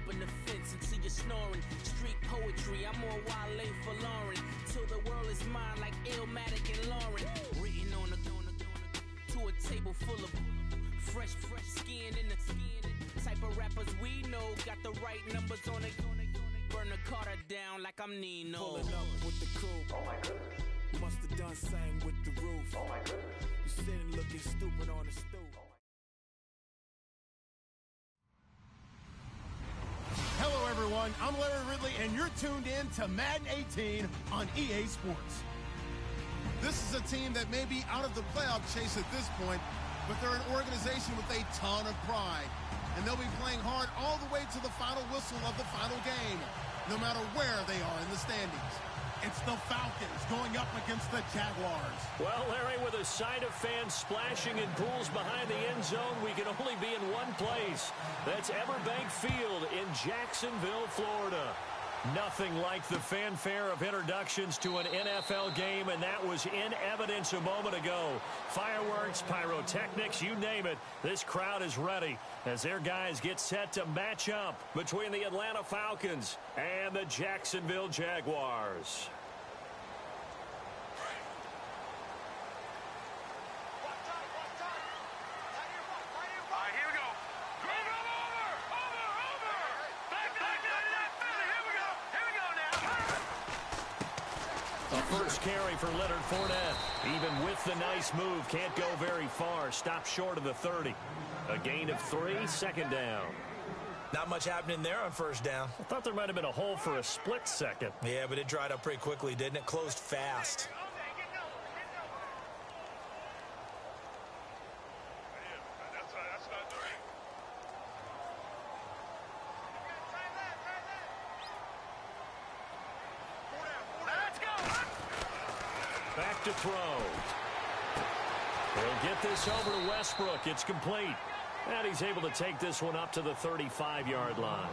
bumping the fence until you're snoring. Street poetry, I'm more Wale for Lauren. Till the world is mine like Illmatic and Lauren. Written on to a table full of fresh skin in the type of rappers we know. Got the right numbers on it. Burn the Carter down like I'm Nino. Pulling up with the crew. Oh my goodness. Must have done same with the roof. Oh my goodness. You sitting looking stupid on the stoop. Hello, everyone. I'm Larry Ridley, and you're tuned in to Madden 18 on EA Sports. This is a team that may be out of the playoff chase at this point, but they're an organization with a ton of pride. And they'll be playing hard all the way to the final whistle of the final game, no matter where they are in the standings. It's the Falcons going up against the Jaguars. Well, Larry, with a sight of fans splashing in pools behind the end zone, we can only be in one place. That's Everbank Field in Jacksonville, Florida. Nothing like the fanfare of introductions to an NFL game, and that was in evidence a moment ago. Fireworks, pyrotechnics, you name it. This crowd is ready as their guys get set to match up between the Atlanta Falcons and the Jacksonville Jaguars. First carry for Leonard Fournette. Even with the nice move, can't go very far. Stop short of the 30. A gain of 3, second down. Not much happening there on first down. I thought there might have been a hole for a split second. Yeah, but it dried up pretty quickly, didn't it? Closed fast. Back to throw. He'll get this over to Westbrook. It's complete. And he's able to take this one up to the 35-yard line.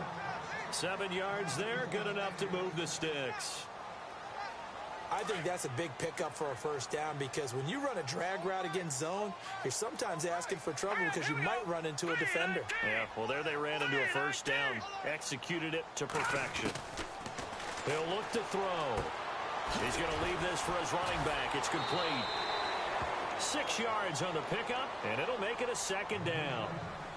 7 yards there, good enough to move the sticks. I think that's a big pickup for a first down because when you run a drag route against zone, you're sometimes asking for trouble because you might run into a defender. Yeah, well, there they ran into a first down. Executed it to perfection. He'll look to throw. He's going to leave this for his running back. It's complete. 6 yards on the pickup, and it'll make it a second down.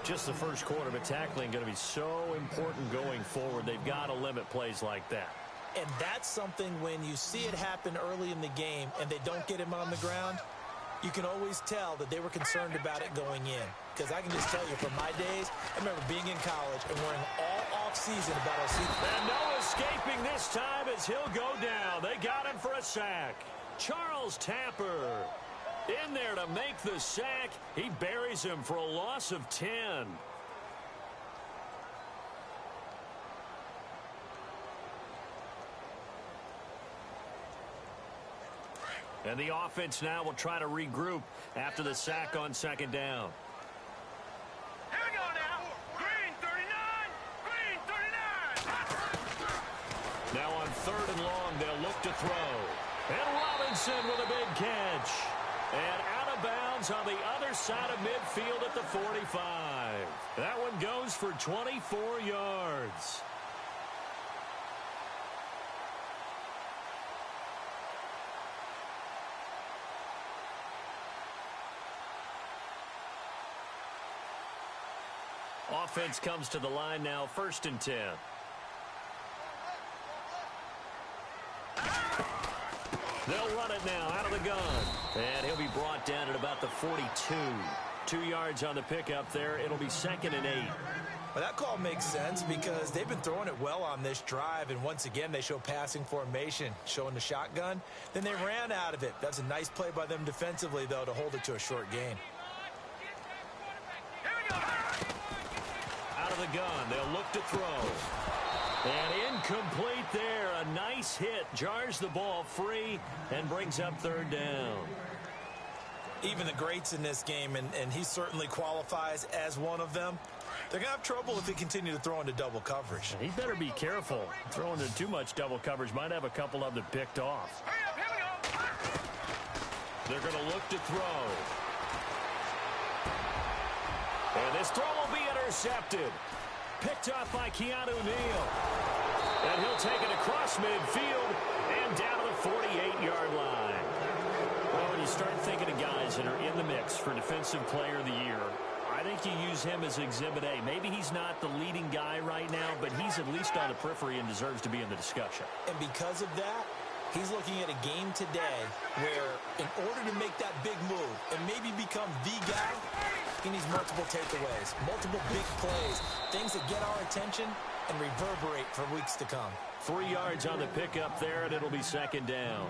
Just the first quarter, but tackling going to be so important going forward. They've got to limit plays like that. And that's something when you see it happen early in the game and they don't get him on the ground, you can always tell that they were concerned about it going in. Because I can just tell you from my days, I remember being in college and worrying all offseason about our season. And no escaping this time as he'll go down. They got him for a sack. Charles Tapper in there to make the sack. He buries him for a loss of 10. And the offense now will try to regroup after the sack on second down. Here we go now. Green 39. Green 39. Now on third and long, they'll look to throw. And Robinson with a big catch. And out of bounds on the other side of midfield at the 45. That one goes for 24 yards. Offense comes to the line now, 1st and 10. They'll run it now out of the gun. And he'll be brought down at about the 42. 2 yards on the pickup there. It'll be 2nd and 8. Well, that call makes sense because they've been throwing it well on this drive, and once again they show passing formation, showing the shotgun. Then they ran out of it. That's a nice play by them defensively, though, to hold it to a short gain. Out of the gun, they'll look to throw. And incomplete there. A nice hit. Jars the ball free and brings up 3rd down. Even the greats in this game, and he certainly qualifies as one of them, they're going to have trouble if they continue to throw into double coverage. He better be careful. Throwing into too much double coverage might have a couple of them picked off. They're going to look to throw. And this throw will be intercepted. Picked up by Keanu Neal. And he'll take it across midfield and down to the 48-yard line. Well, when you start thinking of guys that are in the mix for Defensive Player of the Year, I think you use him as Exhibit A. Maybe he's not the leading guy right now, but he's at least on the periphery and deserves to be in the discussion. And because of that, he's looking at a game today where in order to make that big move and maybe become the guy, he needs multiple takeaways, multiple big plays, things that get our attention and reverberate for weeks to come. 3 yards on the pickup there, and it'll be second down.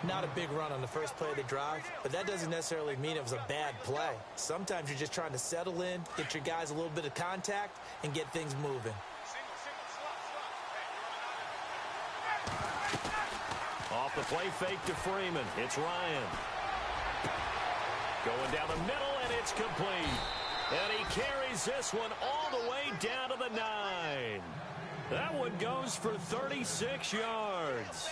Not a big run on the first play of the drive, but that doesn't necessarily mean it was a bad play. Sometimes you're just trying to settle in, get your guys a little bit of contact, and get things moving. Off the play fake to Freeman. It's Ryan. Going down the middle, and it's complete. And he carries this one all the way down to the 9. That one goes for 36 yards.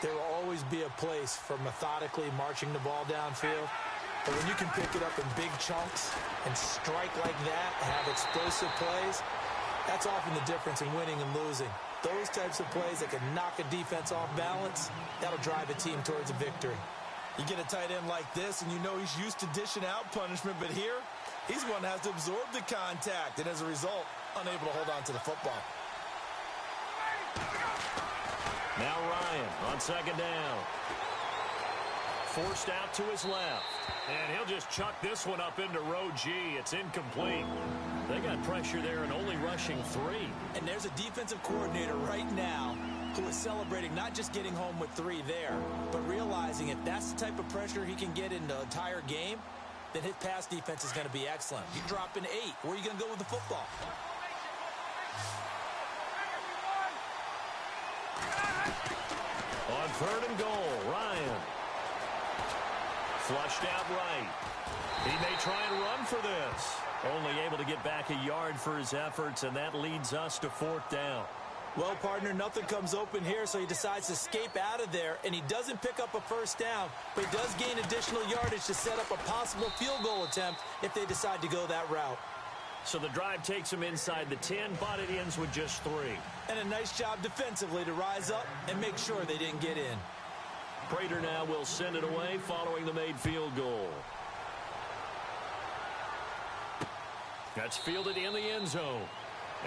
There will always be a place for methodically marching the ball downfield. But when you can pick it up in big chunks and strike like that, have explosive plays, that's often the difference in winning and losing. Those types of plays that can knock a defense off balance, that'll drive a team towards a victory. You get a tight end like this, and you know he's used to dishing out punishment, but here, he's one that has to absorb the contact, and as a result, unable to hold on to the football. Now Ryan on second down. Forced out to his left. And he'll just chuck this one up into row G. It's incomplete. They got pressure there and only rushing 3. And there's a defensive coordinator right now who is celebrating not just getting home with 3 there, but realizing if that's the type of pressure he can get in the entire game, then his pass defense is going to be excellent. You drop an 8. Where are you going to go with the football? On 3rd and goal, Ryan. Flushed out right. He may try and run for this. Only able to get back a yard for his efforts, and that leads us to 4th down. Well, partner, nothing comes open here, so he decides to escape out of there, and he doesn't pick up a first down, but he does gain additional yardage to set up a possible field goal attempt if they decide to go that route. So the drive takes him inside the 10, but it ends with just 3. And a nice job defensively to rise up and make sure they didn't get in. Prater now will send it away following the made field goal. That's fielded in the end zone.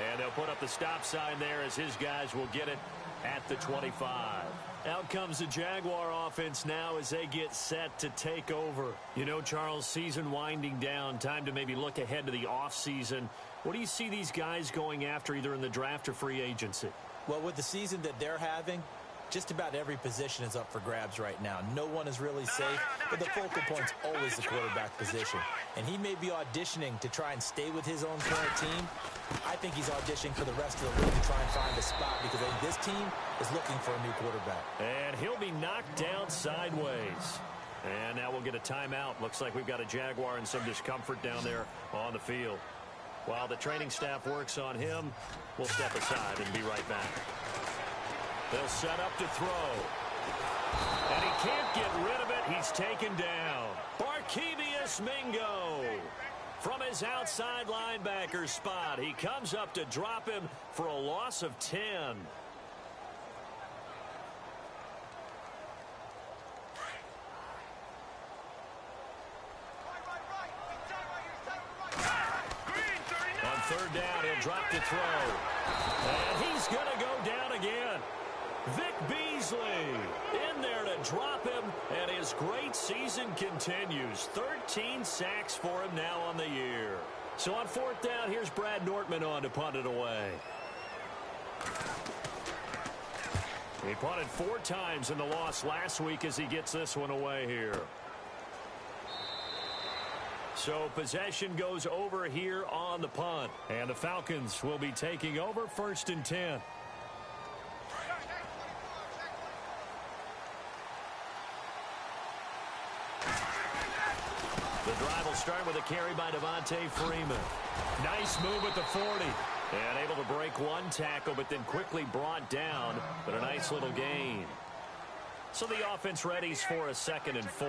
And they'll put up the stop sign there as his guys will get it at the 25. Out comes the Jaguar offense now as they get set to take over. You know, Charles, season winding down, time to maybe look ahead to the offseason. What do you see these guys going after either in the draft or free agency? Well, with the season that they're having, just about every position is up for grabs right now. No one is really safe, but the focal point's always the quarterback position. And he may be auditioning to try and stay with his own current team. I think he's auditioning for the rest of the league to try and find a spot because I think this team is looking for a new quarterback. And he'll be knocked down sideways. And now we'll get a timeout. Looks like we've got a Jaguar in some discomfort down there on the field. While the training staff works on him, we'll step aside and be right back. They'll set up to throw. And he can't get rid of it. He's taken down. Barkevious Mingo. From his outside linebacker spot, he comes up to drop him for a loss of 10. On 3rd down, he'll drop to throw. And he's going to go down again. Vic Beasley in there to drop him, and his great season continues. 13 sacks for him now on the year. So on 4th down, here's Brad Nortman on to punt it away. He punted 4 times in the loss last week as he gets this one away here. So possession goes over here on the punt, and the Falcons will be taking over 1st and 10. The drive will start with a carry by Devontae Freeman. Nice move at the 40. And able to break 1 tackle, but then quickly brought down. But a nice little gain. So the offense readies for a 2nd and 4.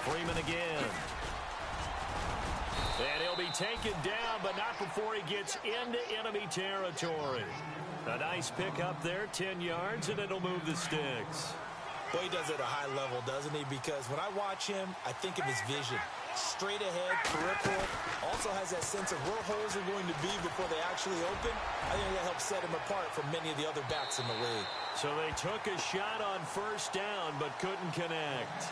Freeman again. And he'll be taken down, but not before he gets into enemy territory. A nice pickup there, 10 yards, and it'll move the sticks. Well, he does it at a high level, doesn't he? Because when I watch him, I think of his vision. Straight ahead, peripheral. Also has that sense of where holes are going to be before they actually open. I think that helps set him apart from many of the other backs in the league. So they took a shot on first down, but couldn't connect.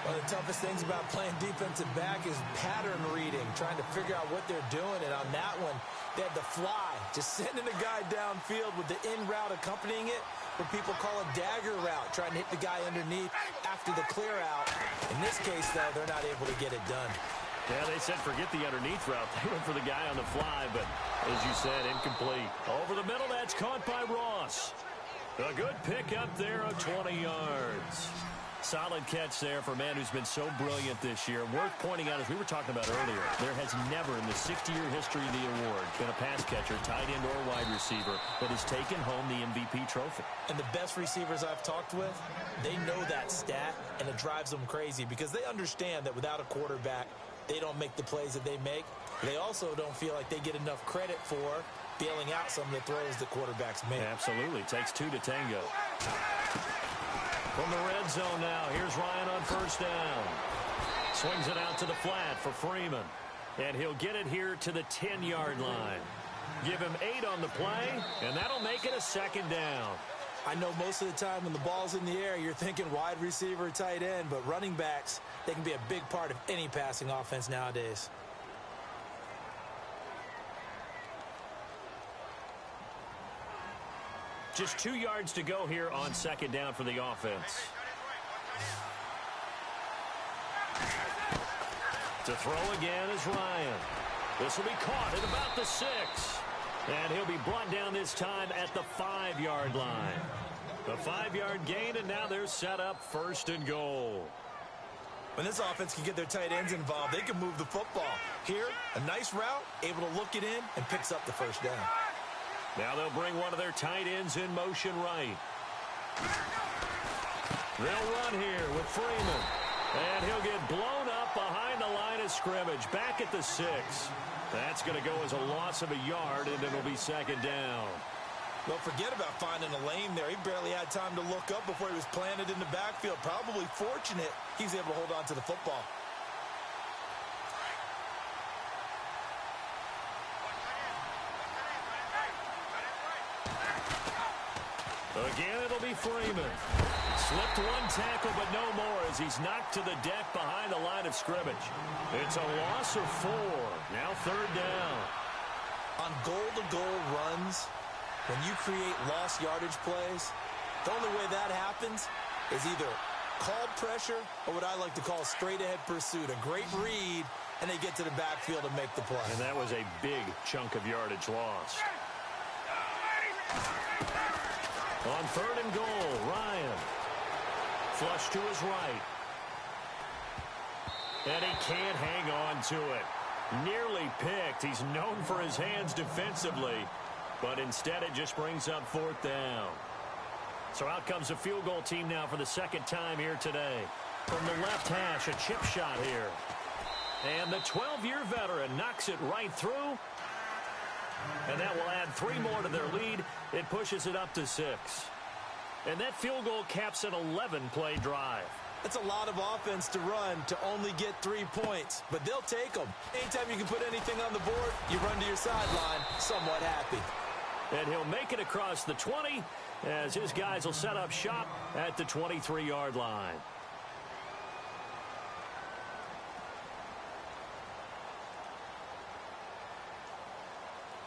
One of the toughest things about playing defensive back is pattern reading, trying to figure out what they're doing. And on that one, they had the fly, just sending a guy downfield with the in route accompanying it, what people call a dagger route, trying to hit the guy underneath after the clear out. In this case, though, they're not able to get it done. Yeah, they said forget the underneath route. They went for the guy on the fly, but as you said, incomplete. Over the middle, that's caught by Ross. A good pick up there of 20 yards. Solid catch there for a man who's been so brilliant this year. Worth pointing out, as we were talking about earlier, there has never in the 60-year history of the award been a pass catcher, tight end, or wide receiver that has taken home the MVP trophy. And the best receivers I've talked with, they know that stat, and it drives them crazy because they understand that without a quarterback, they don't make the plays that they make. They also don't feel like they get enough credit for bailing out some of the throws the quarterbacks make. Absolutely. Takes two to tango. From the red zone now, here's Ryan on first down. Swings it out to the flat for Freeman. And he'll get it here to the 10-yard line. Give him 8 on the play, and that'll make it a second down. I know most of the time when the ball's in the air, you're thinking wide receiver, tight end, but running backs, they can be a big part of any passing offense nowadays. Just 2 yards to go here on second down for the offense. To throw again is Ryan. This will be caught at about the 6. And he'll be brought down this time at the 5-yard line. The 5-yard gain, and now they're set up first and goal. When this offense can get their tight ends involved, they can move the football. Here, a nice route, able to look it in, and picks up the first down. Now they'll bring one of their tight ends in motion right. They'll run here with Freeman. And he'll get blown up behind the line of scrimmage, back at the 6. That's going to go as a loss of a yard, and it'll be second down. Well, forget about finding a lane there. He barely had time to look up before he was planted in the backfield. Probably fortunate he's able to hold on to the football. Again, it'll be Freeman. Slipped one tackle, but no more as he's knocked to the deck behind the line of scrimmage. It's a loss of 4. Now third down. On goal-to-goal runs, when you create lost yardage plays, the only way that happens is either called pressure or what I like to call straight-ahead pursuit. A great read, and they get to the backfield and make the play. And that was a big chunk of yardage lost. On third and goal, Ryan. Flush to his right. And he can't hang on to it. Nearly picked. He's known for his hands defensively, but instead it just brings up fourth down. So out comes the field goal team now for the second time here today. From the left hash, a chip shot here. And the 12-year veteran knocks it right through. And that will add 3 more to their lead. It pushes it up to 6. And that field goal caps an 11-play drive. That's a lot of offense to run to only get 3 points, but they'll take them. Anytime you can put anything on the board, you run to your sideline somewhat happy. And he'll make it across the 20 as his guys will set up shop at the 23-yard line.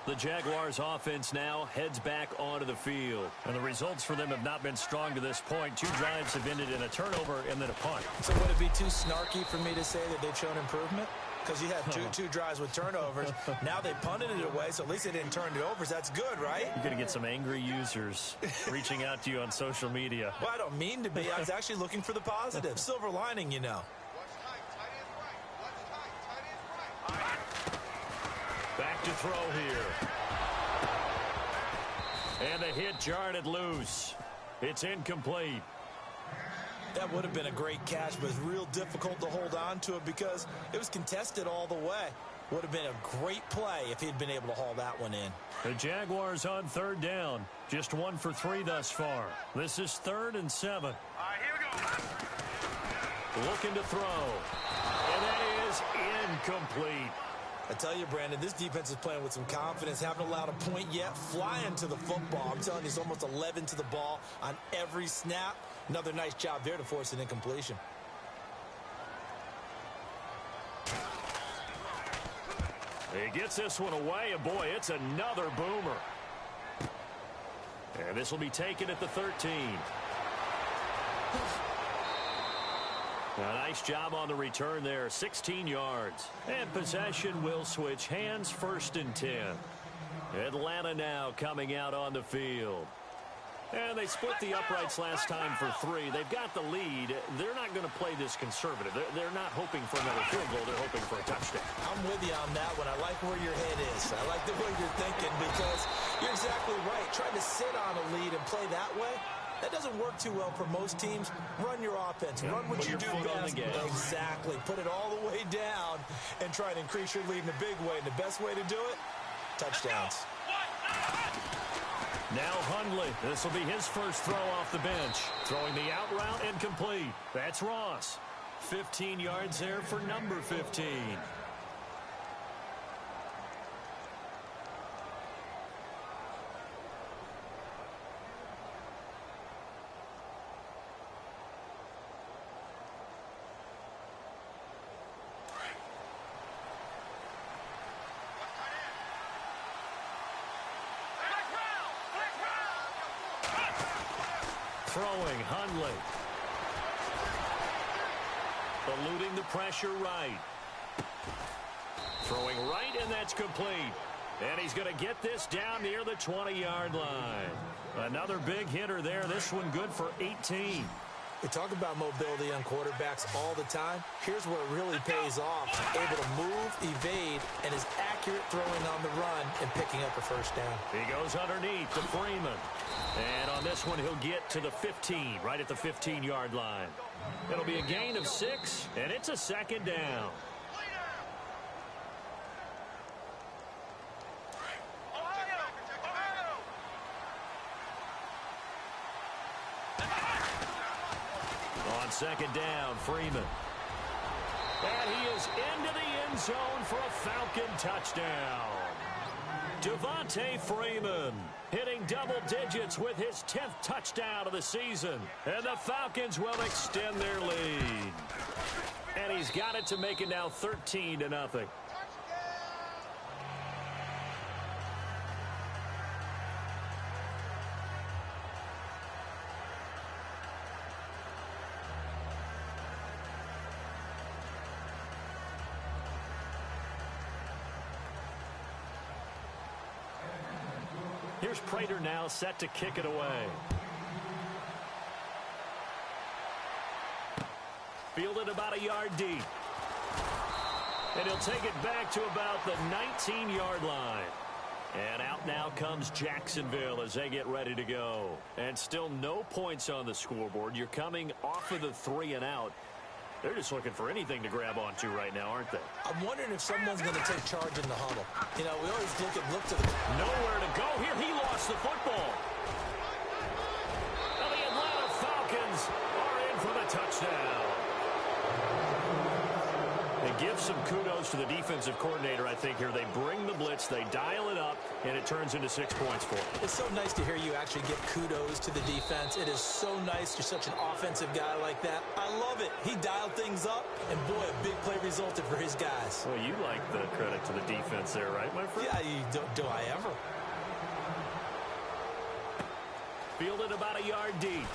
The Jaguars offense now heads back onto the field. And the results for them have not been strong to this point. 2 drives have ended in a turnover and then a punt. So would it be too snarky for me to say that they've shown improvement? Because you had two drives with turnovers. Now they punted it away, so at least they didn't turn it over. So that's good, right? You're going to get some angry users reaching out to you on social media. Well, I don't mean to be. I was actually looking for the positive. Silver lining, you know. Back to throw here. And the hit jarred it loose. It's incomplete. That would have been a great catch, but it's real difficult to hold on to it because it was contested all the way. Would have been a great play if he'd been able to haul that one in. The Jaguars on third down. Just 1 for 3 thus far. This is 3rd and 7. All right, here we go. Looking to throw. And that is incomplete. I tell you, Brandon, this defense is playing with some confidence. Haven't allowed a point yet. Flying to the football. I'm telling you, it's almost 11 to the ball on every snap. Another nice job there to force an incompletion. He gets this one away, and boy, it's another boomer. And this will be taken at the 13. A nice job on the return there, 16 yards. And possession will switch hands, 1st and 10. Atlanta now coming out on the field. And they split the uprights last time for 3. They've got the lead. They're not going to play this conservative. They're not hoping for another field goal. They're hoping for a touchdown. I'm with you on that one. I like where your head is. I like the way you're thinking because you're exactly right. Trying to sit on a lead and play that way, that doesn't work too well for most teams. Run your offense. Run what you do best. Exactly. Put it all the way down and try to increase your lead in a big way. And the best way to do it, touchdowns. Now Hundley. This will be his first throw off the bench. Throwing the out route and complete. That's Ross. 15 yards there for number 15. Throwing Hundley. Eluding the pressure right. Throwing right, and that's complete. And he's going to get this down near the 20-yard line. Another big hitter there. This one good for 18. We talk about mobility on quarterbacks all the time. Here's where it really pays off. Able to move, evade, and is accurate throwing on the run and picking up a first down. He goes underneath to Freeman. And on this one, he'll get to the 15, right at the 15-yard line. It'll be a gain of 6, and it's a 2nd down. On 2nd down, Freeman. And he is into the end zone for a Falcon touchdown. Devontae Freeman hitting double digits with his 10th touchdown of the season. And the Falcons will extend their lead. And he's got it to make it now 13-0. Here's Prater now set to kick it away. Fielded about a yard deep. And he'll take it back to about the 19-yard line. And out now comes Jacksonville as they get ready to go. And still no points on the scoreboard. You're coming off of the 3 and out. They're just looking for anything to grab onto right now, aren't they? I'm wondering if someone's going to take charge in the huddle. You know, we always look to the... Nowhere to go here. He lost the football. Now the Atlanta Falcons are in for the touchdown. They give some kudos to the defensive coordinator, I think, here. They bring the blitz, they dial it up, and it turns into 6 points for them. It's so nice to hear you actually give kudos to the defense. It is so nice. You're such an offensive guy like that. I love it. He dialed things up, and boy, a big play resulted for his guys. Well, you like the credit to the defense there, right, my friend? Yeah, do I ever? Fielded about a yard deep.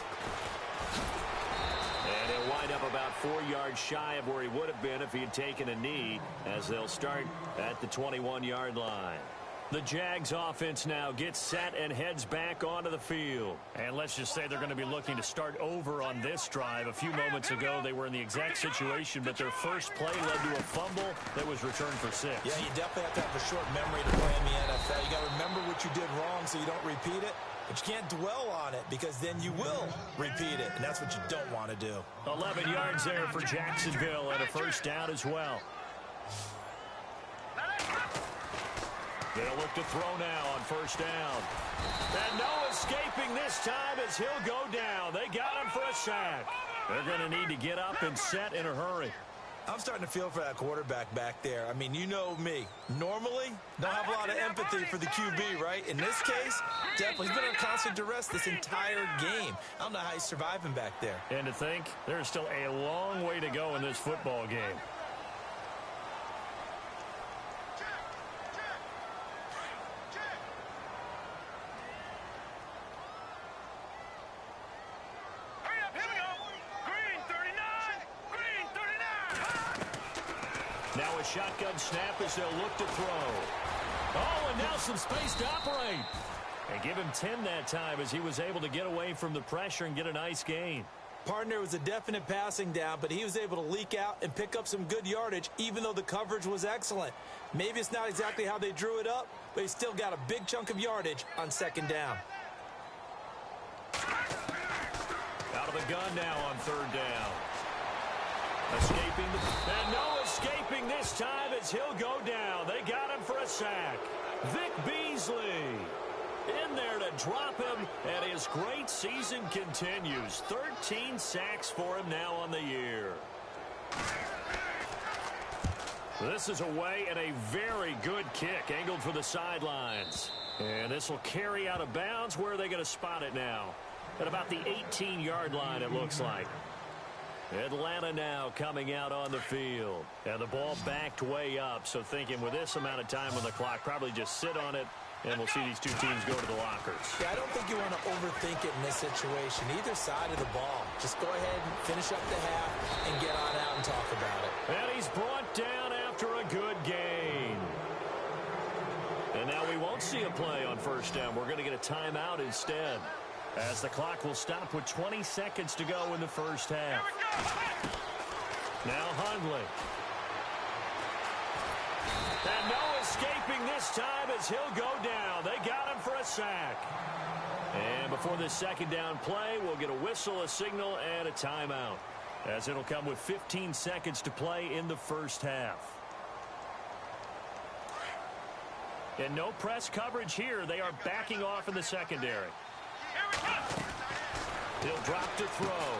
And he'll wind up about 4 yards shy of where he would have been if he had taken a knee, as they'll start at the 21-yard line. The Jags offense now gets set and heads back onto the field. And let's just say they're going to be looking to start over on this drive. A few moments ago, they were in the exact situation, but their first play led to a fumble that was returned for 6. Yeah, you definitely have to have a short memory to play in the NFL. You got to remember what you did wrong so you don't repeat it. But you can't dwell on it because then you will repeat it, and that's what you don't want to do. 11 yards there for Jacksonville and a first down as well. They'll look to throw now on first down. And no escaping this time as he'll go down. They got him for a sack. They're going to need to get up and set in a hurry. I'm starting to feel for that quarterback back there. I mean, you know me. Normally, don't have a lot of empathy for the QB, right? In this case, definitely. He's been on constant duress this entire game. I don't know how he's surviving back there. And to think, there's still a long way to go in this football game. Now a shotgun snap as they'll look to throw. Oh, and now some space to operate. And give him 10 that time as he was able to get away from the pressure and get a nice gain. Partner was a definite passing down, but he was able to leak out and pick up some good yardage, even though the coverage was excellent. Maybe it's not exactly how they drew it up, but he still got a big chunk of yardage on second down. Out of the gun now on third down. Escaping, and no escaping this time as he'll go down. They got him for a sack. Vic Beasley in there to drop him, and his great season continues. 13 sacks for him now on the year. This is away and a very good kick, angled for the sidelines. And this will carry out of bounds. Where are they going to spot it now? At about the 18-yard line, it looks like. Atlanta now coming out on the field. And the ball backed way up, so thinking with this amount of time on the clock, probably just sit on it, and we'll see these two teams go to the lockers. Yeah, I don't think you want to overthink it in this situation. Either side of the ball. Just go ahead and finish up the half and get on out and talk about it. And he's brought down after a good gain. And now we won't see a play on first down. We're going to get a timeout instead, as the clock will stop with 20 seconds to go in the first half. Now Hundley. And no escaping this time as he'll go down. They got him for a sack. And before this second down play, we'll get a whistle, a signal, and a timeout, as it'll come with 15 seconds to play in the first half. And no press coverage here. They are backing off in the secondary. He'll drop to throw.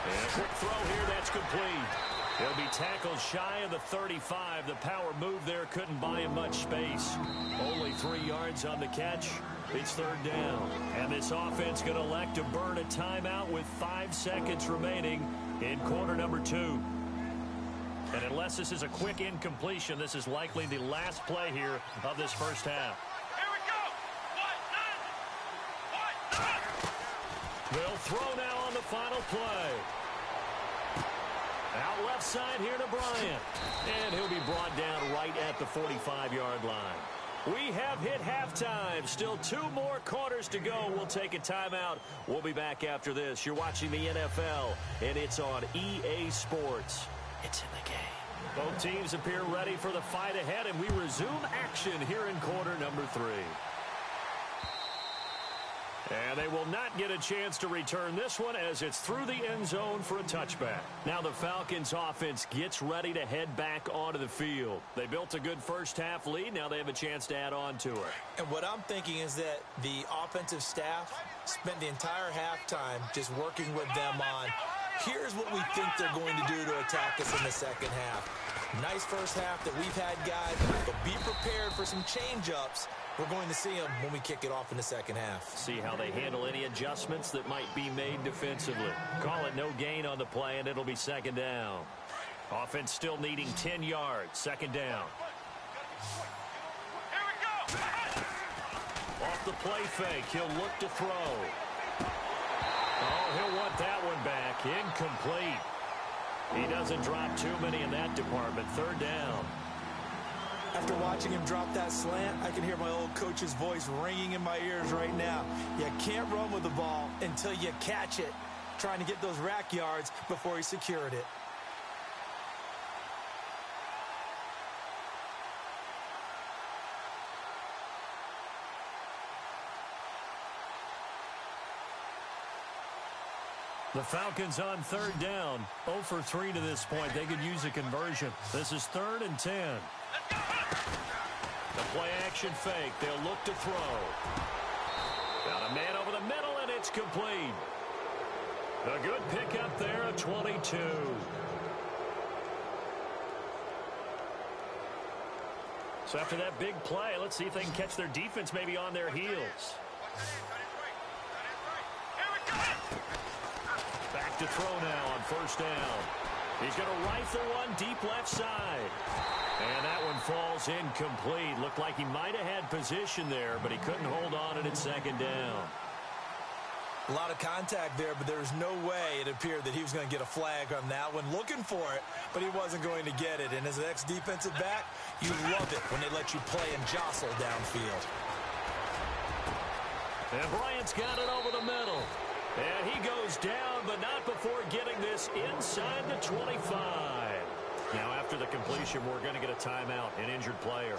And a quick throw here, that's complete. He'll be tackled shy of the 35. The power move there couldn't buy him much space. Only 3 yards on the catch. It's third down. And this offense going to elect to burn a timeout with 5 seconds remaining in quarter number 2. And unless this is a quick incompletion, this is likely the last play here of this first half. They'll throw now on the final play. Out left side here to Bryant. And he'll be brought down right at the 45-yard line. We have hit halftime. Still 2 more quarters to go. We'll take a timeout. We'll be back after this. You're watching the NFL, and it's on EA Sports. It's in the game. Both teams appear ready for the fight ahead, and we resume action here in quarter number 3. And they will not get a chance to return this one as it's through the end zone for a touchback. Now the Falcons offense gets ready to head back onto the field. They built a good first half lead. Now they have a chance to add on to it. And what I'm thinking is that the offensive staff spent the entire halftime just working with them on, here's what we think they're going to do to attack us in the second half. Nice first half that we've had, guys, but be prepared for some change-ups. We're going to see them when we kick it off in the second half. See how they handle any adjustments that might be made defensively. Call it no gain on the play, and it'll be second down. Offense still needing 10 yards. Second down. Off the play fake, he'll look to throw. Oh, he'll want that one back. Incomplete. He doesn't drop too many in that department. Third down. After watching him drop that slant, I can hear my old coach's voice ringing in my ears right now. You can't run with the ball until you catch it. Trying to get those rack yards before he secured it. The Falcons on third down. 0 for 3 to this point. They could use a conversion. This is 3rd and 10. The play action fake. They'll look to throw. Got a man over the middle, and it's complete. A good pickup there, a 22. So after that big play, let's see if they can catch their defense maybe on their heels. Back to throw now on 1st down. He's going to rifle one deep left side. And that one falls incomplete. Looked like he might have had position there, but he couldn't hold on it at 2nd down. A lot of contact there, but there was no way it appeared that he was going to get a flag on that one. Looking for it, but he wasn't going to get it. And as an ex-defensive back, you love it when they let you play and jostle downfield. And Bryant's got it over the middle. And he goes down, but not before getting this inside the 25. Now, after the completion, we're going to get a timeout, an injured player.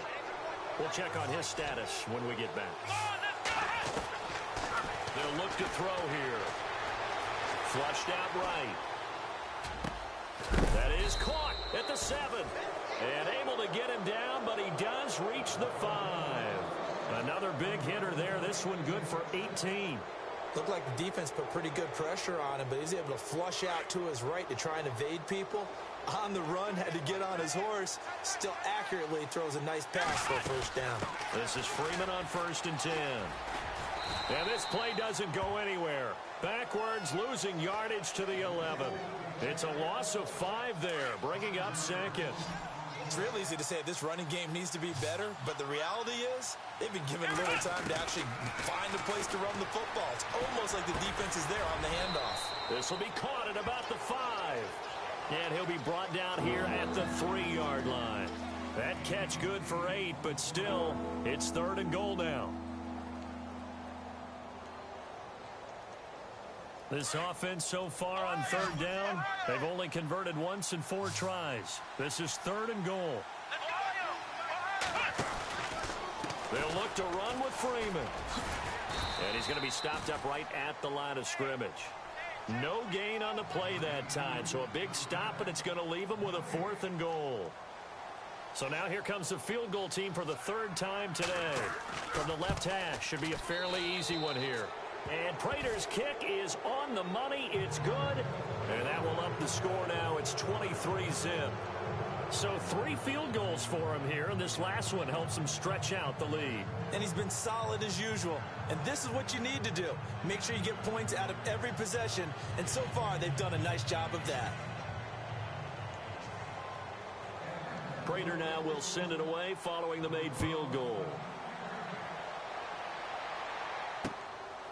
We'll check on his status when we get back. They'll look to throw here. Flushed out right. That is caught at the 7. And able to get him down, but he does reach the 5. Another big hitter there. This one good for 18. Looked like the defense put pretty good pressure on him, but he's able to flush out to his right to try and evade people. On the run, had to get on his horse. Still accurately throws a nice pass for a 1st down. This is Freeman on 1st and 10. And this play doesn't go anywhere. Backwards, losing yardage to the 11. It's a loss of 5 there, bringing up 2nd. It's real easy to say this running game needs to be better, but the reality is they've been given little time to actually find a place to run the football. It's almost like the defense is there on the handoff. This will be caught at about the 5. And he'll be brought down here at the 3-yard line. That catch good for 8, but still, it's 3rd and goal now. This offense so far on 3rd down, they've only converted once in 4 tries. This is 3rd and goal. They'll look to run with Freeman. And he's going to be stopped up right at the line of scrimmage. No gain on the play that time, so a big stop, and it's going to leave him with a 4th and goal. So now here comes the field goal team for the 3rd time today. From the left hash, should be a fairly easy one here. And Prater's kick is on the money. It's good. And that will up the score now. It's 23-zip. So 3 field goals for him here, and this last one helps him stretch out the lead. And he's been solid as usual. And this is what you need to do. Make sure you get points out of every possession. And so far, they've done a nice job of that. Prater now will send it away following the made field goal.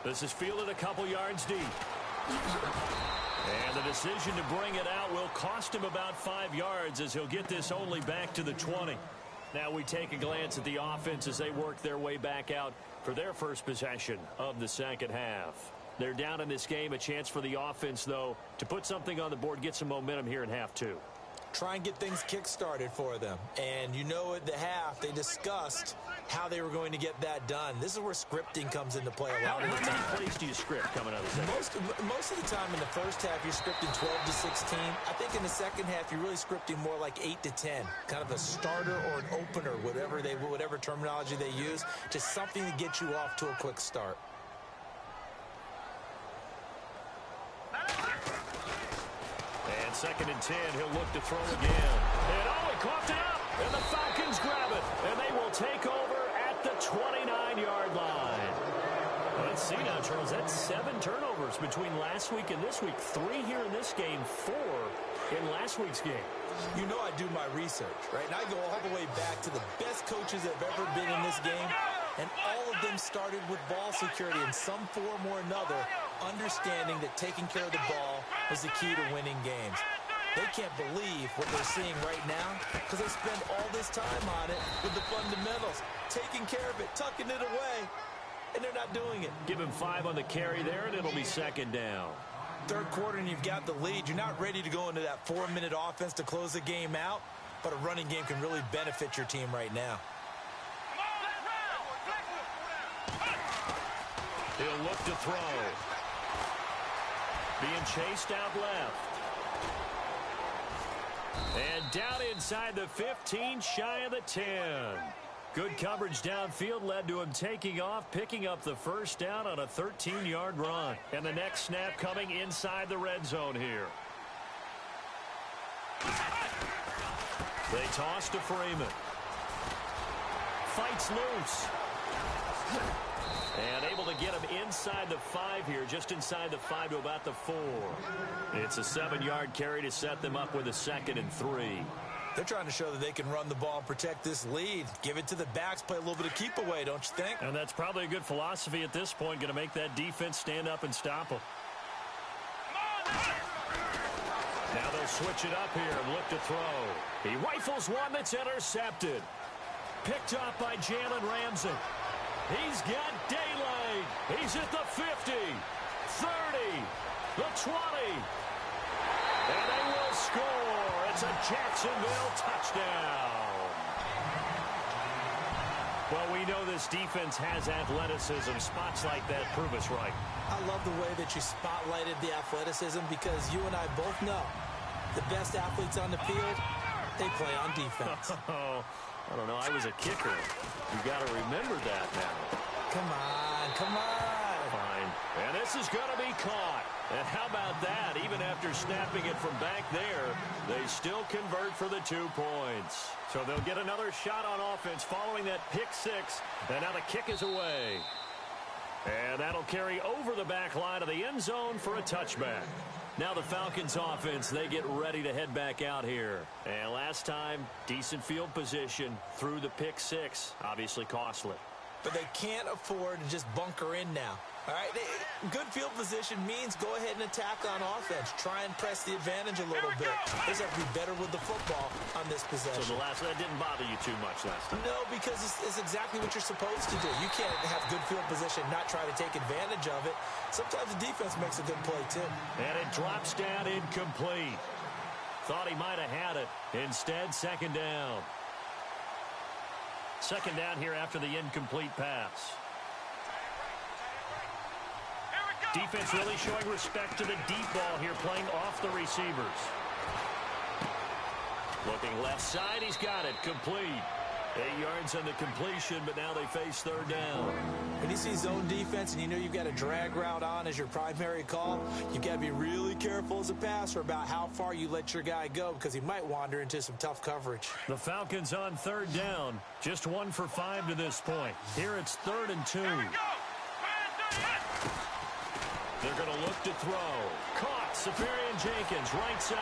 This is fielded a couple yards deep. And the decision to bring it out will cost him about 5 yards as he'll get this only back to the 20. Now we take a glance at the offense as they work their way back out for their first possession of the 2nd half. They're down in this game. A chance for the offense, though, to put something on the board, get some momentum here in half 2. Try and get things kick-started for them. And you know at the half, they discussed how they were going to get that done. This is where scripting comes into play a lot of the time. How many plays do you script coming out of the second? Most of the time in the first half, you're scripting 12 to 16. I think in the second half, you're really scripting more like 8 to 10. Kind of a starter or an opener, whatever terminology they use, just something to get you off to a quick start. And 2nd and 10, he'll look to throw again. And he coughed it up, and the Falcons grab it, and they will take over at the 29-yard line. Let's see now, Charles, that's 7 turnovers between last week and this week. 3 here in this game, 4 in last week's game. You know I do my research, right? And I go all the way back to the best coaches that have ever been in this game, and all of them started with ball security in some form or another, understanding that taking care of the ball was the key to winning games. They can't believe what they're seeing right now because they spend all this time on it with the fundamentals, taking care of it, tucking it away, and they're not doing it. Give him 5 on the carry there, and it'll be 2nd down. 3rd quarter, and you've got the lead. You're not ready to go into that 4-minute offense to close the game out, but a running game can really benefit your team right now. He'll look to throw. being chased out left. And down inside the 15, shy of the 10. Good coverage downfield led to him taking off, picking up the first down on a 13-yard run. And the next snap coming inside the red zone here. They toss to Freeman. Fights loose. And able to get him inside the 5 here, just inside the 5 to about the 4. It's a 7-yard carry to set them up with a 2nd and 3. They're trying to show that they can run the ball and protect this lead. Give it to the backs, play a little bit of keep away, don't you think? And that's probably a good philosophy at this point, going to make that defense stand up and stop them. Now they'll switch it up here and look to throw. He rifles one that's intercepted. Picked up by Jalen Ramsey. He's got daylight. He's at the 50, 30, the 20. And they will score. It's a Jacksonville touchdown. Well, we know this defense has athleticism. Spots like that prove us right. I love the way that you spotlighted the athleticism because you and I both know the best athletes on the field, they play on defense. I don't know. I was a kicker. You got to remember that now. Come on, come on. Fine. And this is going to be caught. And how about that? Even after snapping it from back there, they still convert for the 2 points. So they'll get another shot on offense following that pick 6. And now the kick is away. And that'll carry over the back line of the end zone for a touchback. Now the Falcons offense, they get ready to head back out here. And last time, decent field position through the pick 6. Obviously costly. But they can't afford to just bunker in now. All right, good field position means go ahead and attack on offense. Try and press the advantage a little bit. They have to be better with the football on this possession. So that didn't bother you too much last time? No, because it's exactly what you're supposed to do. You can't have good field position, not try to take advantage of it. Sometimes the defense makes a good play, too. And it drops down incomplete. Thought he might have had it. Instead, 2nd down. 2nd down here after the incomplete pass. Defense really showing respect to the deep ball here, playing off the receivers. Looking left side, he's got it, complete. 8 yards on the completion, but now they face 3rd down. When you see zone defense and you know you've got a drag route on as your primary call, you've got to be really careful as a passer about how far you let your guy go because he might wander into some tough coverage. The Falcons on 3rd down, just 1 for 5 to this point. Here it's 3rd and 2. They're going to look to throw. Caught, Safarian Jenkins, right side.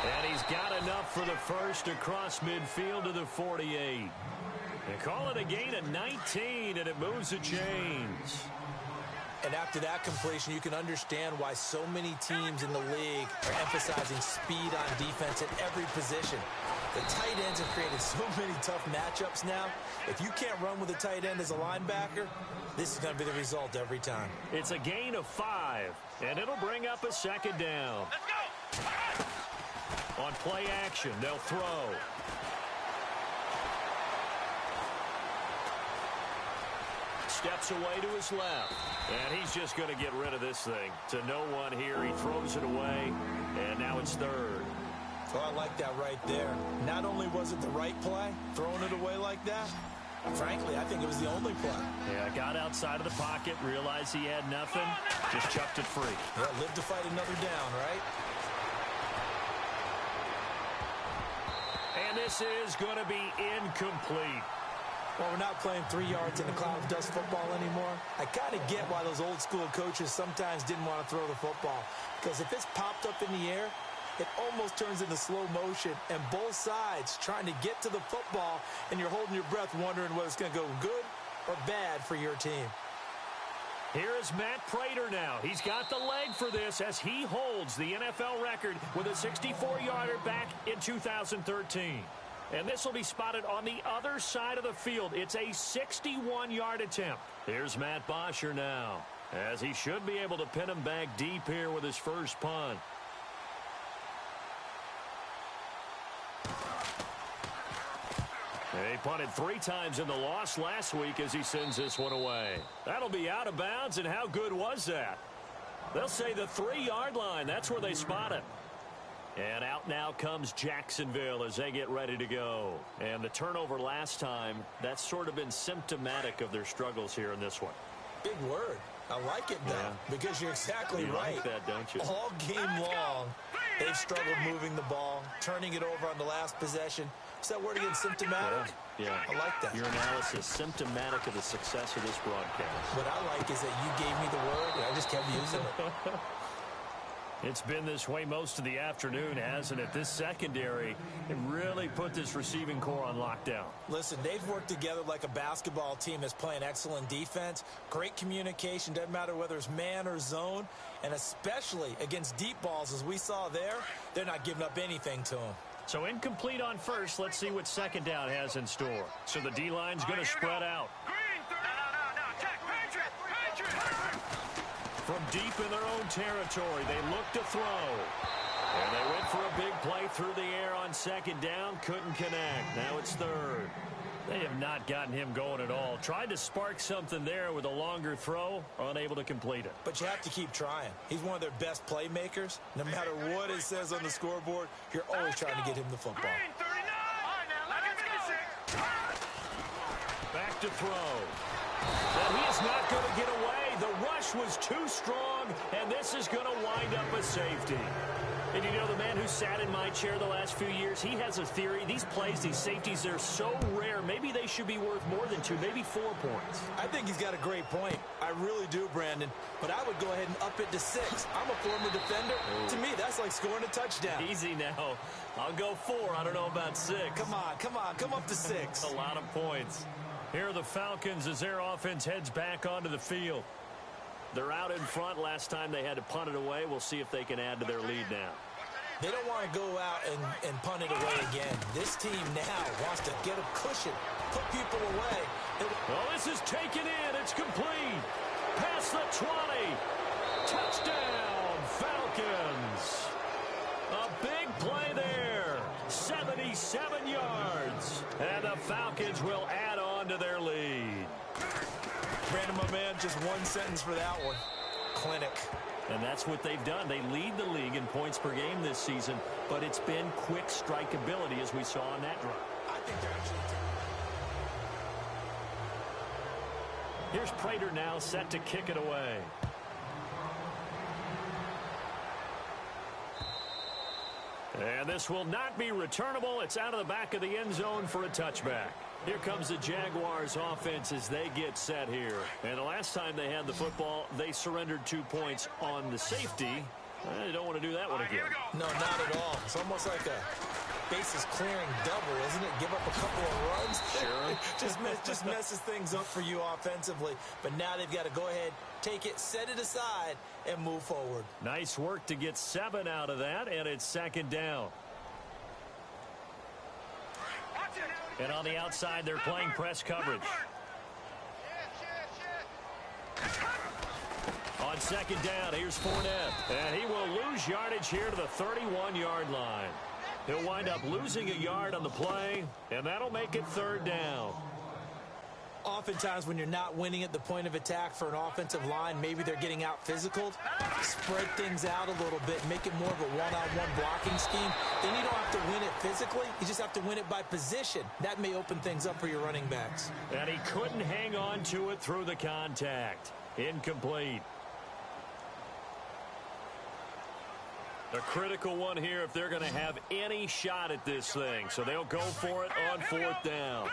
And he's got enough for the first across midfield to the 48. They call it a gain of 19, and it moves the chains. And after that completion, you can understand why so many teams in the league are emphasizing speed on defense at every position. The tight ends have created so many tough matchups now. If you can't run with a tight end as a linebacker, this is going to be the result every time. It's a gain of 5, and it'll bring up a 2nd down. Let's go! On play action, they'll throw. Steps away to his left. And he's just going to get rid of this thing. To no one here. He throws it away. And now it's 3rd. Oh, I like that right there. Not only was it the right play, throwing it away like that, frankly, I think it was the only play. Yeah, got outside of the pocket, realized he had nothing, just chucked it free. Yeah, live to fight another down, right? And this is going to be incomplete. Well, we're not playing 3 yards in a cloud of dust football anymore. I kind of get why those old school coaches sometimes didn't want to throw the football. Because if it's popped up in the air, it almost turns into slow motion. And both sides trying to get to the football, and you're holding your breath wondering whether it's going to go good or bad for your team. Here is Matt Prater now. He's got the leg for this as he holds the NFL record with a 64-yarder back in 2013. And this will be spotted on the other side of the field. It's a 61-yard attempt. Here's Matt Bosher now, as he should be able to pin him back deep here with his first punt. He punted 3 times in the loss last week as he sends this one away. That'll be out of bounds, and how good was that? They'll say the 3-yard line. That's where they spot it. And out now comes Jacksonville as they get ready to go. And the turnover last time, that's sort of been symptomatic of their struggles here in this one. Big word. I like it now because you're exactly right. Like that, don't you? All game long, they've struggled moving the ball, turning it over on the last possession. Is that word again, symptomatic? Yeah. I like that. Your analysis, symptomatic of the success of this broadcast. What I like is that you gave me the word, and I just kept using it. It's been this way most of the afternoon, hasn't it? This secondary, it really put this receiving core on lockdown. Listen, they've worked together like a basketball team that's playing excellent defense. Great communication, doesn't matter whether it's man or zone. And especially against deep balls, as we saw there, they're not giving up anything to them. So incomplete on first. Let's see what second down has in store. So the D-line's going to spread out. From deep in their own territory, they look to throw. And they went for a big play through the air on second down. Couldn't connect. Now it's third. They have not gotten him going at all. Tried to spark something there with a longer throw. Unable to complete it. But you have to keep trying. He's one of their best playmakers. No matter what it says on the scoreboard, you're always trying to get him the football. Back to throw. And he is not going to get away. The rush was too strong, and this is going to wind up a safety. And you know, the man who sat in my chair the last few years, he has a theory. These plays, these safeties, they're so rare. Maybe they should be worth more than 2, maybe 4 points. I think he's got a great point. I really do, Brandon. But I would go ahead and up it to 6. I'm a former defender. To me, that's like scoring a touchdown. Easy now. I'll go 4. I don't know about 6. Come on. Come up to 6. A lot of points. Here are the Falcons as their offense heads back onto the field. They're out in front. Last time they had to punt it away. We'll see if they can add to their lead now. They don't want to go out and punt it away again. This team now wants to get a cushion, put people away. Well, this is taken in. It's complete. Past the 20. Touchdown, Falcons. A big play there. 77 yards. And the Falcons will add on to their lead. Brandon, my man, just one sentence for that one. Clinic. And that's what they've done. They lead the league in points per game this season, but it's been quick strikeability as we saw on that drive. I think they're actually... Here's Prater now set to kick it away. And this will not be returnable. It's out of the back of the end zone for a touchback. Here comes the Jaguars offense as they get set here. And the last time they had the football, they surrendered 2 points on the safety. They don't want to do that one again. No, not at all. It's almost like a bases clearing double, isn't it? Give up a couple of runs. Sure. just messes things up for you offensively. But now they've got to go ahead, take it, set it aside, and move forward. Nice work to get 7 out of that, and it's second down. And on the outside, they're playing press coverage. On second down, here's Fournette. And he will lose yardage here to the 31-yard line. He'll wind up losing a yard on the play, and that'll make it third down. Oftentimes when you're not winning at the point of attack for an offensive line, maybe they're getting out physical. Spread things out a little bit, make it more of a one-on-one blocking scheme. Then you don't have to win it physically. You just have to win it by position. That may open things up for your running backs. And he couldn't hang on to it through the contact. Incomplete. A critical one here if they're going to have any shot at this thing. So they'll go for it on fourth down.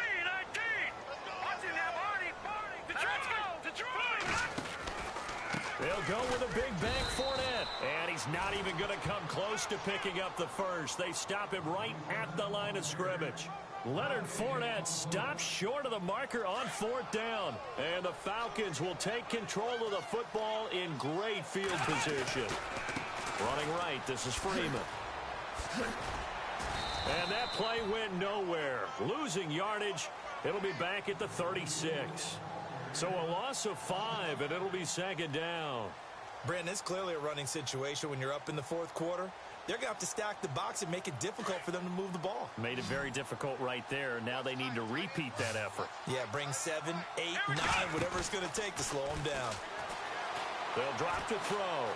They'll go with a big bank Fournette. And he's not even going to come close to picking up the first. They stop him right at the line of scrimmage. Leonard Fournette stops short of the marker on fourth down. And the Falcons will take control of the football in great field position. Running right, this is Freeman. And that play went nowhere. Losing yardage. It'll be back at the 36. So a loss of 5, and it'll be second down. Brandon, it's clearly a running situation when you're up in the fourth quarter. They're going to have to stack the box and make it difficult for them to move the ball. Made it very difficult right there. Now they need to repeat that effort. Yeah, bring 7, 8, 9, whatever it's going to take to slow them down. They'll drop to throw.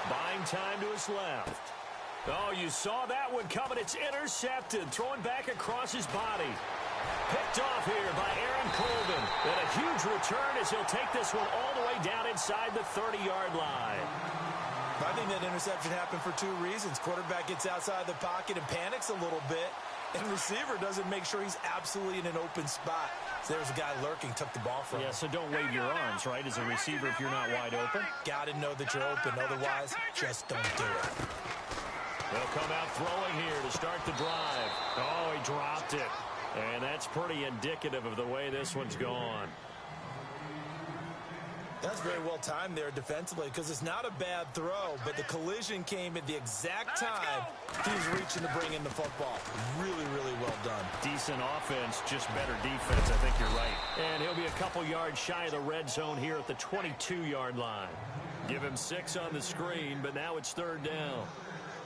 Buying time to his left. Oh, you saw that one coming. It's intercepted. Throwing back across his body. Picked off here by Aaron Colvin. And a huge return as he'll take this one all the way down inside the 30-yard line. I think that interception happened for two reasons. Quarterback gets outside the pocket and panics a little bit. And receiver doesn't make sure he's absolutely in an open spot. So there's a guy lurking, took the ball from him. Yeah, so don't wave your arms, right, as a receiver if you're not wide open. Got to know that you're open. Otherwise, just don't do it. They'll come out throwing here to start the drive. Oh, he dropped it. And that's pretty indicative of the way this one's gone. That's very well timed there defensively because it's not a bad throw, but the collision came at the exact time he was reaching to bring in the football. Really, really well done. Decent offense, just better defense. I think you're right. And he'll be a couple yards shy of the red zone here at the 22-yard line. Give him 6 on the screen, but now it's 3rd down.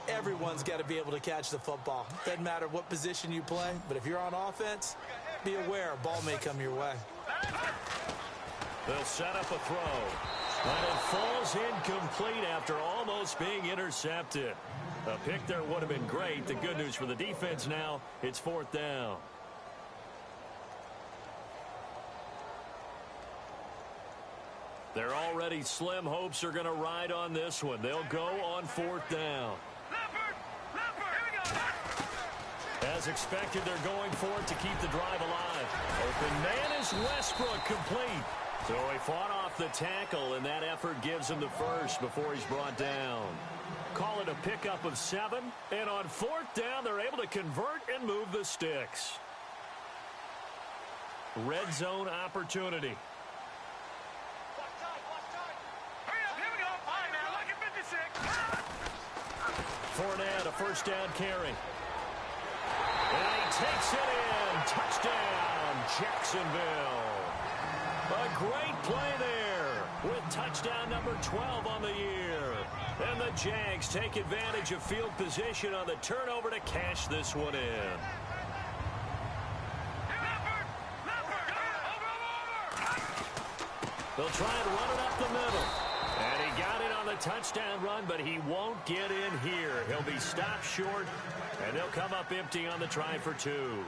Everyone's got to be able to catch the football. Doesn't matter what position you play, but if you're on offense, be aware a ball may come your way. They'll set up a throw. And it falls incomplete after almost being intercepted. A pick there would have been great. The good news for the defense now, it's 4th down. Their already slim hopes are going to ride on this one. They'll go on 4th down. As expected, they're going for it to keep the drive alive. Open man is Westbrook, complete. So he fought off the tackle, and that effort gives him the first before he's brought down. Call it a pickup of 7, and on 4th down, they're able to convert and move the sticks. Red zone opportunity. Fournette, a 1st down carry. And he takes it in. Touchdown, Jacksonville. A great play there with touchdown number 12 on the year. And the Jags take advantage of field position on the turnover to cash this one in. They'll try and run it up the middle. And he got it on the touchdown run, but he won't get in here. He'll be stopped short, and they'll come up empty on the try for 2.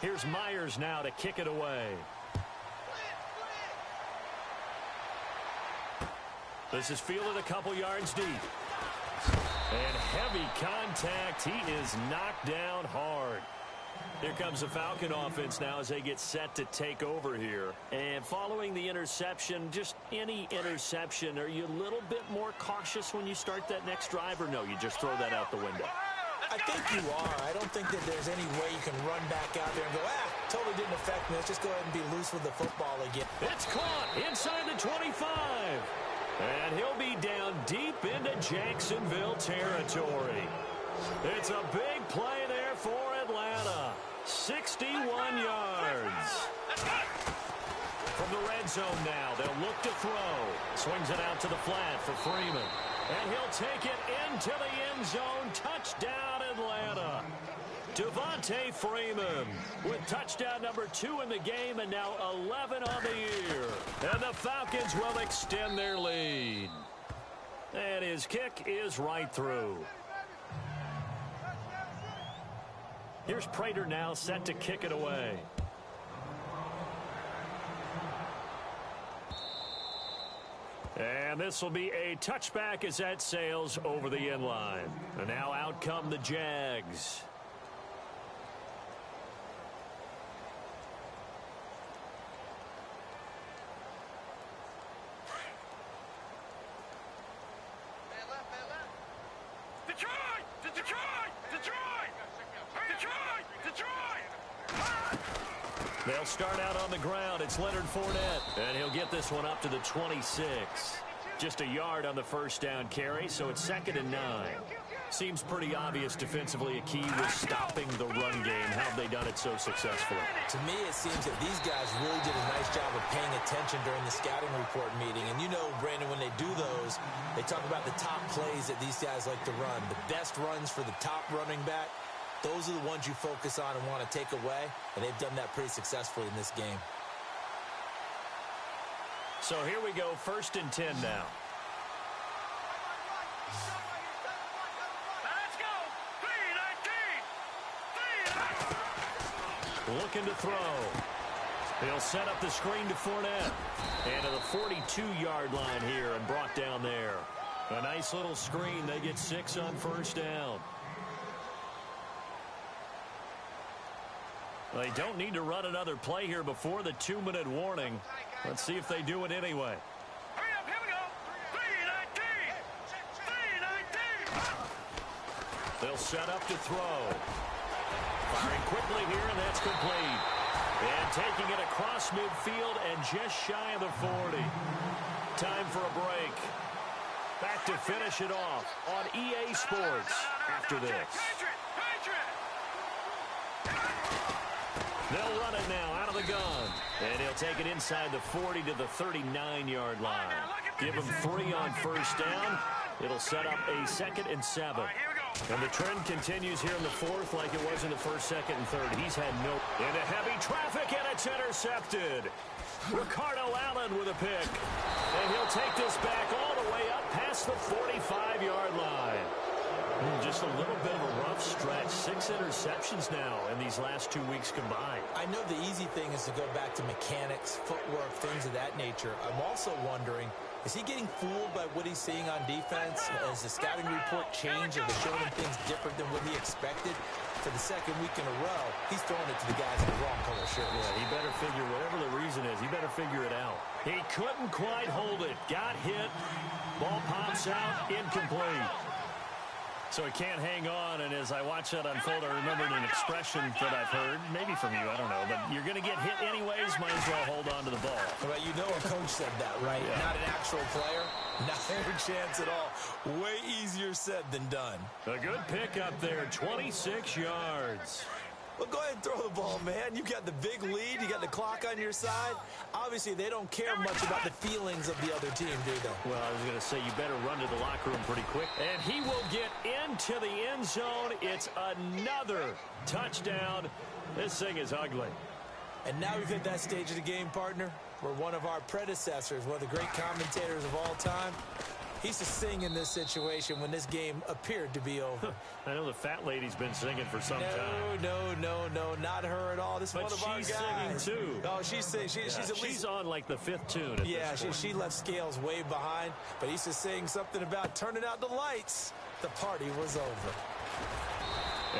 Here's Myers now to kick it away. This is fielded a couple yards deep. And heavy contact. He is knocked down hard. Here comes the Falcon offense now as they get set to take over here. And following the interception, just any interception, are you a little bit more cautious when you start that next drive, or no, you just throw that out the window? I think you are. I don't think that there's any way you can run back out there and go, totally didn't affect me. Let's just go ahead and be loose with the football again. It's caught inside the 25. And he'll be down deep into Jacksonville territory. It's a big play there for Atlanta. 61 yards. From the red zone now, they'll look to throw. Swings it out to the flat for Freeman. And he'll take it into the end zone. Touchdown, Atlanta. Devontae Freeman with touchdown number 2 in the game and now 11 on the year. And the Falcons will extend their lead. And his kick is right through. Here's Prater now set to kick it away. And this will be a touchback as that sails over the end line. And now out come the Jags. They'll start out on the ground. It's Leonard Fournette. And he'll get this one up to the 26. Just a yard on the 1st down carry, so it's 2nd and 9. Seems pretty obvious defensively a key was stopping the run game. How have they done it so successfully? To me, it seems that these guys really did a nice job of paying attention during the scouting report meeting. And you know, Brandon, when they do those, they talk about the top plays that these guys like to run. The best runs for the top running back. Those are the ones you focus on and want to take away, and they've done that pretty successfully in this game. So here we go, 1st and 10 now. Let's go. 3-19. Looking to throw. He'll set up the screen to Fournette. And to the 42-yard line here and brought down there. A nice little screen. They get 6 on 1st down. They don't need to run another play here before the 2-minute warning. Let's see if they do it anyway. Hurry up, here we go. 3-19. They'll set up to throw. Firing quickly here, and that's complete. And taking it across midfield and just shy of the 40. Time for a break. Back to finish it off on EA Sports after this. They'll run it now out of the gun. And he'll take it inside the 40 to the 39-yard line. Give him 3 on 1st down. It'll set up a 2nd and 7. And the trend continues here in the 4th like it was in the 1st, 2nd, and 3rd. He's had no... Into heavy traffic, and it's intercepted. Ricardo Allen with a pick. And he'll take this back all the way up past the 45-yard line. Just a little bit of a rough stretch. 6 interceptions now in these last 2 weeks combined. I know the easy thing is to go back to mechanics, footwork, things of that nature. I'm also wondering, is he getting fooled by what he's seeing on defense? Has the scouting report changed? Are they showing him things different than what he expected? For the 2nd week in a row, he's throwing it to the guys in the wrong color shirt. Yeah, he better figure, whatever the reason is, he better figure it out. He couldn't quite hold it. Got hit. Ball pops out. Incomplete. So he can't hang on, and as I watch that unfold, I remembered an expression that I've heard, maybe from you, I don't know, but you're going to get hit anyways, might as well hold on to the ball. Well, you know a coach said that, right? Yeah. Not an actual player. Not a chance at all. Way easier said than done. A good pick up there, 26 yards. Well, go ahead and throw the ball, man. You got the big lead. You got the clock on your side. Obviously, they don't care much about the feelings of the other team, do they? Well, I was going to say, you better run to the locker room pretty quick. And he will get into the end zone. It's another touchdown. This thing is ugly. And now we've hit that stage of the game, partner, where one of our predecessors, one of the great commentators of all time, he used to sing in this situation when this game appeared to be over. I know the fat lady's been singing for some time. No, not her at all. This is one of our guys. But she's singing, too. Oh, she's singing. She's on, like, the 5th tune at this point. She left Scales way behind, but he used to sing something about turning out the lights. The party was over.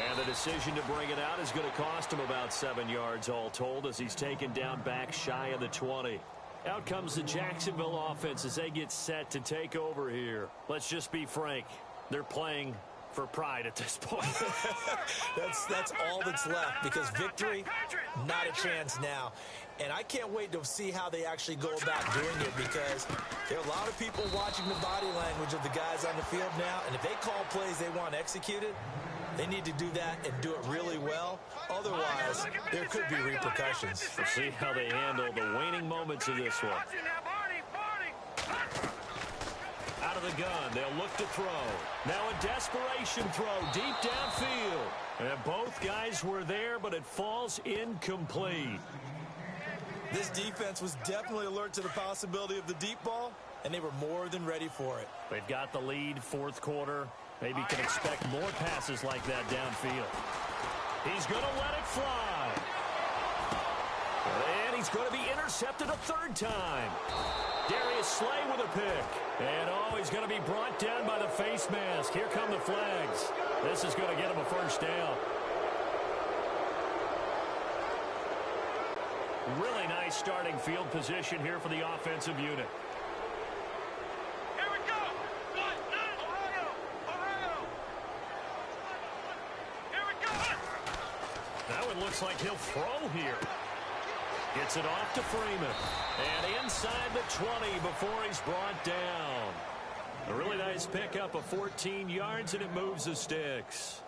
And the decision to bring it out is going to cost him about 7 yards all told as he's taken down back shy of the 20. Out comes the Jacksonville offense as they get set to take over here. Let's just be frank. They're playing for pride at this point. That's all that's left because victory, not a chance now. And I can't wait to see how they actually go about doing it because there are a lot of people watching the body language of the guys on the field now. And if they call plays they want executed, they need to do that and do it really well. Otherwise, there could be repercussions. We'll see how they handle the waning moments of this one. Out of the gun, they'll look to throw. Now a desperation throw deep downfield. And both guys were there, but it falls incomplete. This defense was definitely alert to the possibility of the deep ball, and they were more than ready for it. They've got the lead, 4th quarter. Maybe can expect more passes like that downfield. He's going to let it fly. And he's going to be intercepted a 3rd time. Darius Slay with a pick. And, he's going to be brought down by the face mask. Here come the flags. This is going to get him a 1st down. Really nice starting field position here for the offensive unit. Looks like he'll throw here. Gets it off to Freeman. And inside the 20 before he's brought down. A really nice pickup of 14 yards, and it moves the sticks.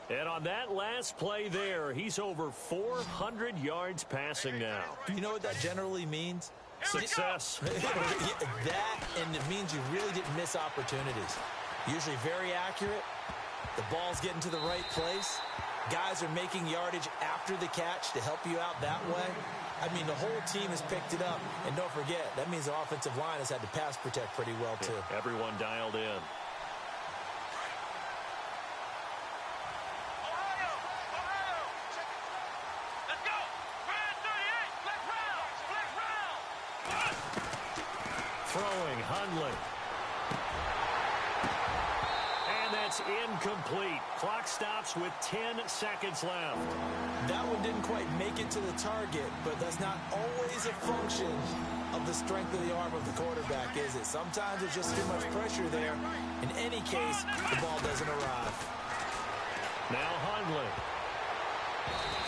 And on that last play there, he's over 400 yards passing now. You know what that generally means? Success. That, and it means you really didn't miss opportunities. Usually very accurate. The ball's getting to the right place. guys are making yardage after the catch to help you out that way, I mean, the whole team has picked it up. And don't forget, that means the offensive line has had to pass protect pretty well, too. Yeah, everyone dialed in. Throwing, Hundley. And that's incomplete. Clock stops with 10 seconds left. That one didn't quite make it to the target, but that's not always a function of the strength of the arm of the quarterback, is it? Sometimes there's just too much pressure there. In any case, the ball doesn't arrive. Now Hundley.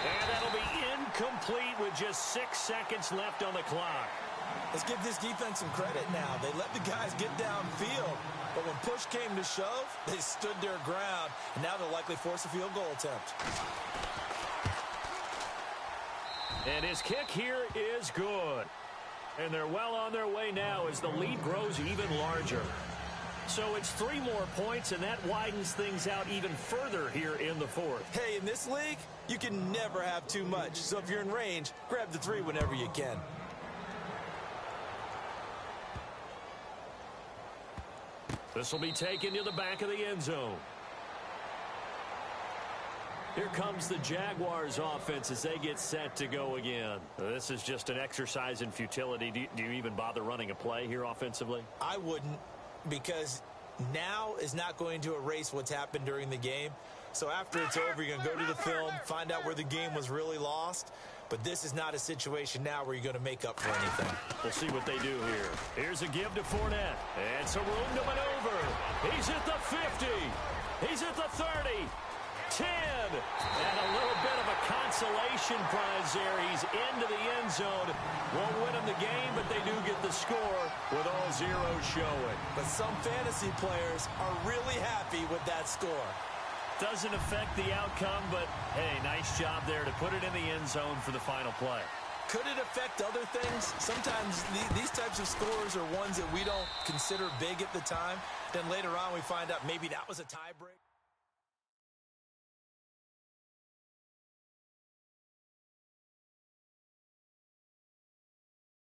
And that'll be incomplete with just 6 seconds left on the clock. Let's give this defense some credit now. They let the guys get downfield, but when push came to shove, they stood their ground, and now they'll likely force a field goal attempt. And his kick here is good. And they're well on their way now as the lead grows even larger. So it's 3 more points, and that widens things out even further here in the fourth. Hey, in this league, you can never have too much. So if you're in range, grab the 3 whenever you can. This will be taken to the back of the end zone. Here comes the Jaguars offense as they get set to go again. This is just an exercise in futility. Do you even bother running a play here offensively? I wouldn't, because now is not going to erase what's happened during the game. So after it's over, you're going to go to the film, find out where the game was really lost. But this is not a situation now where you're going to make up for anything. We'll see what they do here. Here's a give to Fournette. And some room to maneuver. He's at the 50. He's at the 30. 10. And a little bit of a consolation prize there. He's into the end zone. Won't win him the game, but they do get the score with all zeros showing. But some fantasy players are really happy with that score. Doesn't affect the outcome, but, hey, nice job there to put it in the end zone for the final play. Could it affect other things? Sometimes these types of scores are ones that we don't consider big at the time. Then later on we find out maybe that was a tiebreak.